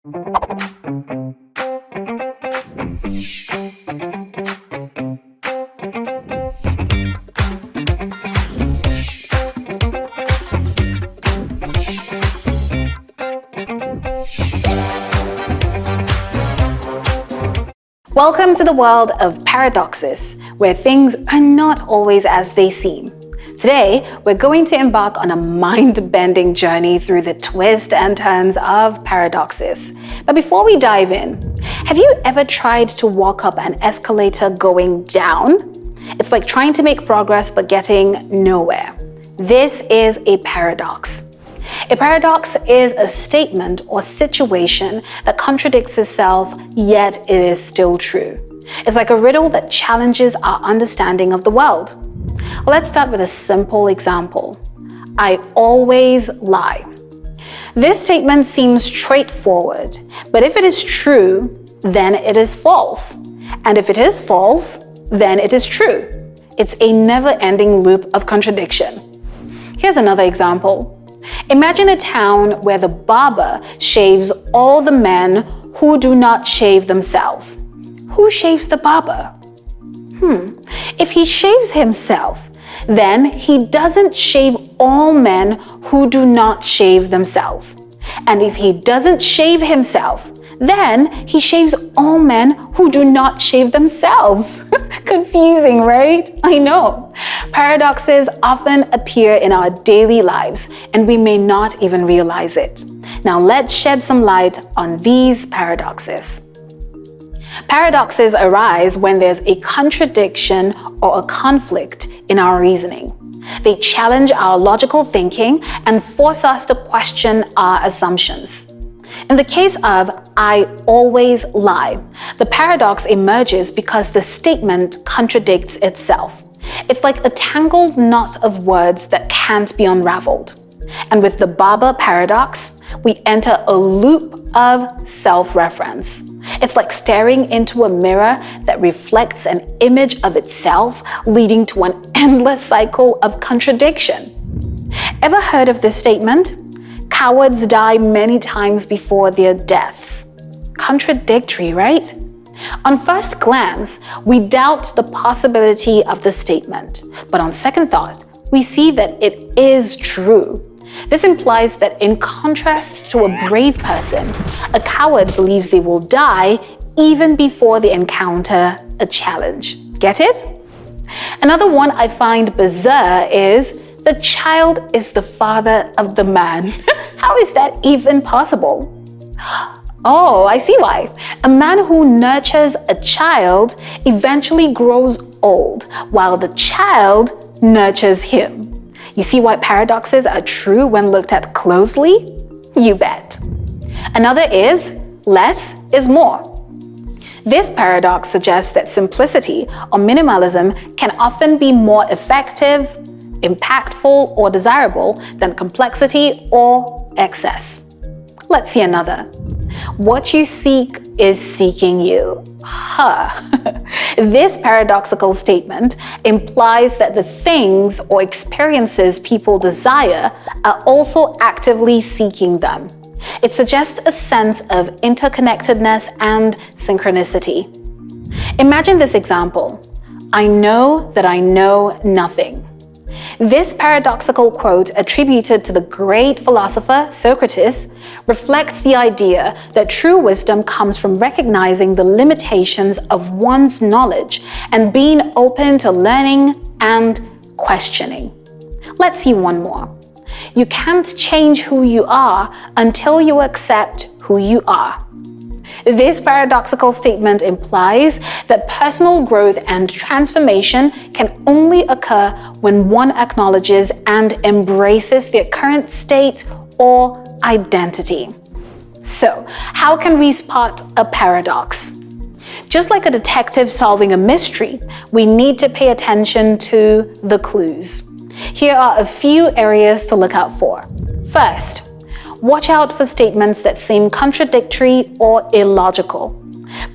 Welcome to the world of paradoxes, where things are not always as they seem. Today, we're going to embark on a mind-bending journey through the twists and turns of paradoxes. But before we dive in, have you ever tried to walk up an escalator going down? It's like trying to make progress but getting nowhere. This is a paradox. A paradox is a statement or situation that contradicts itself, yet it is still true. It's like a riddle that challenges our understanding of the world. Let's start with a simple example. I always lie. This statement seems straightforward, but if it is true, then it is false. And if it is false, then it is true. It's a never-ending loop of contradiction. Here's another example. Imagine a town where the barber shaves all the men who do not shave themselves. Who shaves the barber? If he shaves himself, then he doesn't shave all men who do not shave themselves. And if he doesn't shave himself, then he shaves all men who do not shave themselves. Confusing, right? I know. Paradoxes often appear in our daily lives, and we may not even realize it. Now let's shed some light on these paradoxes. Paradoxes arise when there's a contradiction or a conflict in our reasoning. They challenge our logical thinking and force us to question our assumptions. In the case of I always lie, the paradox emerges because the statement contradicts itself. It's like a tangled knot of words that can't be unraveled. And with the barber paradox, we enter a loop of self-reference. It's like staring into a mirror that reflects an image of itself, leading to an endless cycle of contradiction. Ever heard of this statement? Cowards die many times before their deaths. Contradictory, right? On first glance, we doubt the possibility of the statement, but on second thought, we see that it is true. This implies that in contrast to a brave person, a coward believes they will die even before they encounter a challenge. Get it? Another one I find bizarre is the child is the father of the man. How is that even possible? Oh, I see why. A man who nurtures a child eventually grows old, while the child nurtures him. You see why paradoxes are true when looked at closely? You bet. Another is less is more. This paradox suggests that simplicity or minimalism can often be more effective, impactful, or desirable than complexity or excess. Let's see another. What you seek is seeking you. This paradoxical statement implies that the things or experiences people desire are also actively seeking them. It suggests a sense of interconnectedness and synchronicity. Imagine this example. I know that I know nothing. This paradoxical quote, attributed to the great philosopher Socrates, reflects the idea that true wisdom comes from recognizing the limitations of one's knowledge and being open to learning and questioning. Let's see one more. You can't change who you are until you accept who you are. This paradoxical statement implies that personal growth and transformation can only occur when one acknowledges and embraces their current state or identity. So, how can we spot a paradox? Just like a detective solving a mystery, we need to pay attention to the clues. Here are a few areas to look out for. First, watch out for statements that seem contradictory or illogical.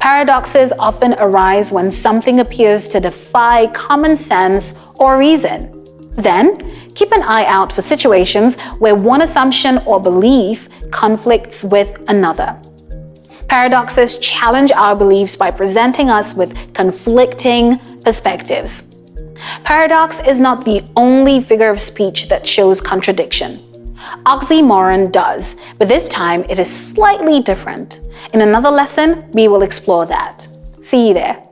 Paradoxes often arise when something appears to defy common sense or reason. Then, keep an eye out for situations where one assumption or belief conflicts with another. Paradoxes challenge our beliefs by presenting us with conflicting perspectives. Paradox is not the only figure of speech that shows contradiction. Oxymoron does, but this time it is slightly different. In another lesson, we will explore that. See you there.